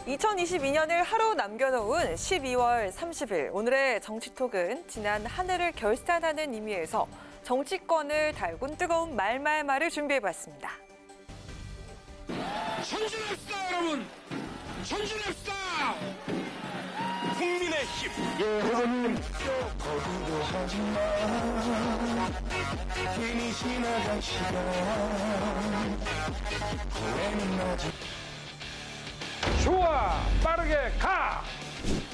2022년을 하루 남겨놓은 12월 30일. 오늘의 정치톡은 지난 한 해를 결산하는 의미에서 정치권을 달군 뜨거운 말말말을 준비해봤습니다. 전진합시다, 여러분! 전진합시다! 국민의힘! 예, 후보님. 거기도 하지마. 괜히 지나간 시간. 후회는 아직. 좋아! 빠르게 가!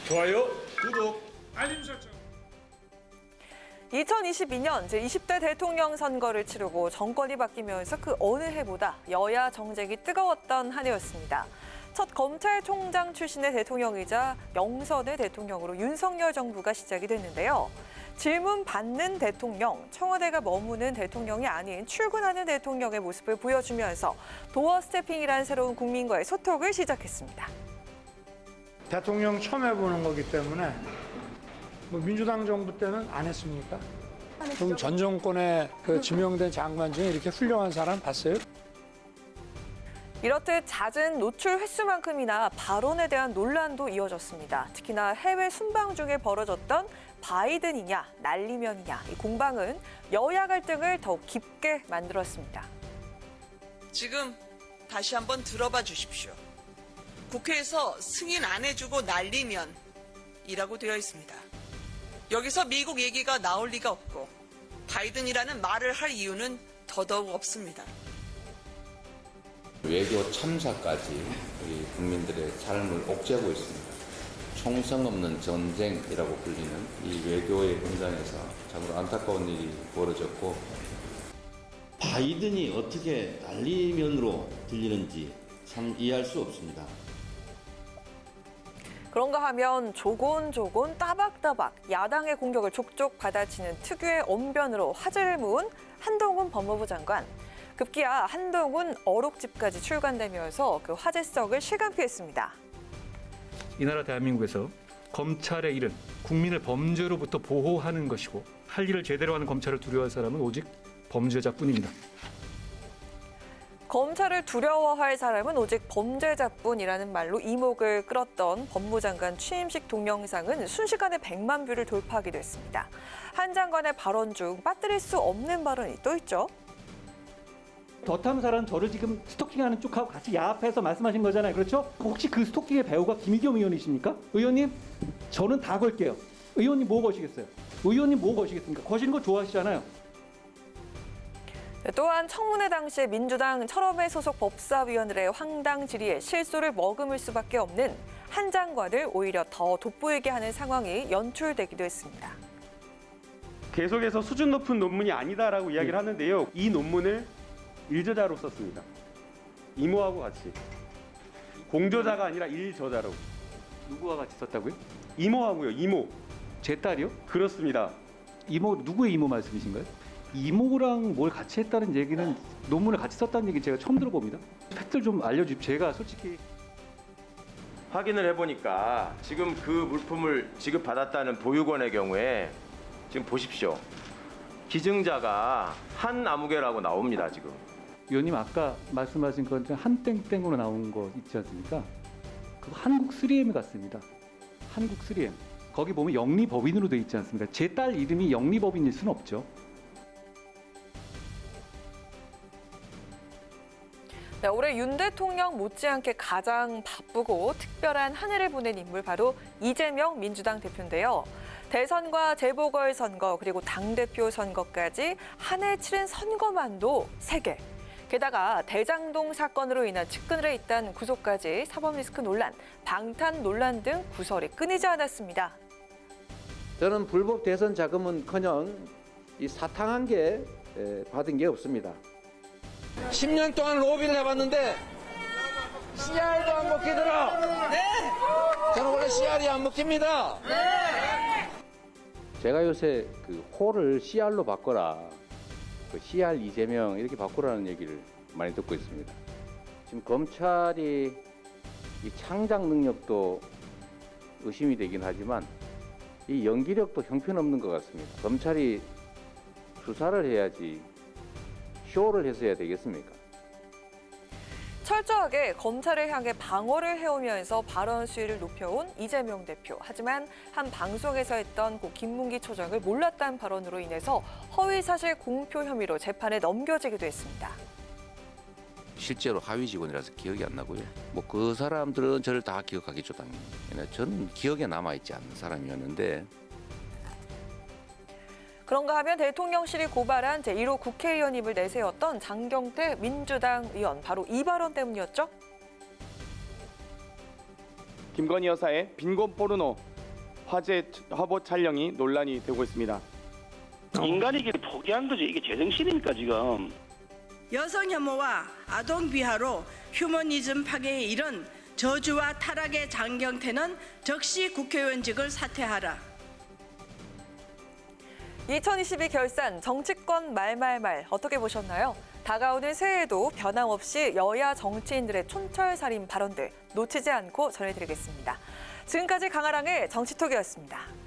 좋아요, 구독, 알림 설정. 2022년 제20대 대통령 선거를 치르고 정권이 바뀌면서 그 어느 해보다 여야 정쟁이 뜨거웠던 한 해였습니다. 첫 검찰총장 출신의 대통령이자 영선의 대통령으로 윤석열 정부가 시작이 됐는데요. 질문 받는 대통령, 청와대가 머무는 대통령이 아닌 출근하는 대통령의 모습을 보여주면서 도어 스태핑이라는 새로운 국민과의 소통을 시작했습니다. 대통령 처음 해보는 거기 때문에 민주당 정부 때는 안 했습니까? 그럼 전 정권에 지명된 장관 중에 이렇게 훌륭한 사람 봤어요? 이렇듯 잦은 노출 횟수만큼이나 발언에 대한 논란도 이어졌습니다. 특히나 해외 순방 중에 벌어졌던 바이든이냐 날리면이냐 이 공방은 여야 갈등을 더욱 깊게 만들었습니다. 지금 다시 한번 들어봐 주십시오. 국회에서 승인 안 해주고 날리면이라고 되어 있습니다. 여기서 미국 얘기가 나올 리가 없고 바이든이라는 말을 할 이유는 더더욱 없습니다. 외교 참사까지 우리 국민들의 삶을 옥죄고 있습니다. 총성 없는 전쟁이라고 불리는 이 외교의 현장에서 참으로 안타까운 일이 벌어졌고, 바이든이 어떻게 날리면으로 들리는지 참 이해할 수 없습니다. 그런가 하면 조곤조곤 따박따박 야당의 공격을 족족 받아치는 특유의 언변으로 화제를 모은 한동훈 법무부 장관. 급기야 한동훈 어록집까지 출간되면서 그 화제성을 실감피했습니다. 이 나라 대한민국에서 검찰의 일은 국민을 범죄로부터 보호하는 것이고 할 일을 제대로 하는 검찰을 두려워할 사람은 오직 범죄자뿐입니다. 검찰을 두려워할 사람은 오직 범죄자뿐이라는 말로 이목을 끌었던 법무장관 취임식 동영상은 순식간에 100만 뷰를 돌파하기도 했습니다. 한 장관의 발언 중 빠뜨릴 수 없는 발언이 또 있죠. 더 탐사라는 저를 지금 스토킹하는 쪽하고 같이 야합해서 말씀하신 거잖아요. 그렇죠? 혹시 그 스토킹의 배우가 김의겸 의원이십니까? 의원님, 저는 다 걸게요. 의원님 뭐 거시겠어요? 의원님 뭐 거시겠습니까? 거시는 거 좋아하시잖아요. 또한 청문회 당시에 민주당 철험회 소속 법사위원들의 황당 질의에 실소를 머금을 수밖에 없는 한 장관을 오히려 더 돋보이게 하는 상황이 연출되기도 했습니다. 계속해서 수준 높은 논문이 아니다라고 이야기를 하는데요. 이 논문을 일저자로 썼습니다. 이모하고 같이. 공저자가 아니라 일저자로. 누구와 같이 썼다고요? 이모하고요. 이모. 제 딸이요? 그렇습니다. 이모, 누구의 이모 말씀이신가요? 이모랑 뭘 같이 했다는 얘기는 논문을 같이 썼다는 얘기 제가 처음 들어봅니다. 팩트를 좀 알려주십시오. 제가 솔직히 확인을 해보니까 지금 그 물품을 지급받았다는 보육원의 경우에 지금 보십시오. 기증자가 한 아무개라고 나옵니다. 지금. 위원님 아까 말씀하신 건 한땡땡으로 나온 거 있지 않습니까? 그거 한국 3M 같습니다. 한국 3M. 거기 보면 영리법인으로 돼 있지 않습니까? 제 딸 이름이 영리법인일 수는 없죠. 네, 올해 윤 대통령 못지않게 가장 바쁘고 특별한 한 해를 보낸 인물 바로 이재명 민주당 대표인데요. 대선과 재보궐선거 그리고 당대표 선거까지 한 해 치른 선거만도 3개. 게다가 대장동 사건으로 인한 측근을에 있다는 구속까지 사법 리스크 논란, 방탄 논란 등 구설이 끊이지 않았습니다. 저는 불법 대선 자금은커녕 이 사탕 1개 받은 게 없습니다. 10년 동안 로비를 해봤는데 CR도 안 먹히더라. 네. 저는 원래 CR이 안 먹힙니다. 네. 제가 요새 그 호를 CR로 바꿔라. 그 CR 이재명 이렇게 바꾸라는 얘기를 많이 듣고 있습니다. 지금 검찰이 이 창작 능력도 의심이 되긴 하지만 이 연기력도 형편없는 것 같습니다. 검찰이 수사를 해야지 쇼를 해서 해야 되겠습니까? 철저하게 검찰을 향해 방어를 해오면서 발언 수위를 높여온 이재명 대표. 하지만 한 방송에서 했던 고 김문기 초장을 몰랐다는 발언으로 인해서 허위사실 공표 혐의로 재판에 넘겨지기도 했습니다. 실제로 하위 직원이라서 기억이 안 나고요. 뭐 그 사람들은 저를 다 기억하겠죠, 당연히. 저는 기억에 남아있지 않는 사람이었는데. 그런가 하면 대통령실이 고발한 제1호 국회의원임을 내세웠던 장경태 민주당 의원. 바로 이 발언 때문이었죠? 김건희 여사의 빈곤 포르노 화제 화보 촬영이 논란이 되고 있습니다. 인간에게 포기한 거죠. 이게 제정신입니까 지금? 여성 혐오와 아동 비하로 휴머니즘 파괴에 이른 저주와 타락의 장경태는 즉시 국회의원직을 사퇴하라. 2022 결산 정치권 말말말 어떻게 보셨나요? 다가오는 새해에도 변함없이 여야 정치인들의 촌철살인 발언들 놓치지 않고 전해드리겠습니다. 지금까지 강아랑의 정치톡이었습니다.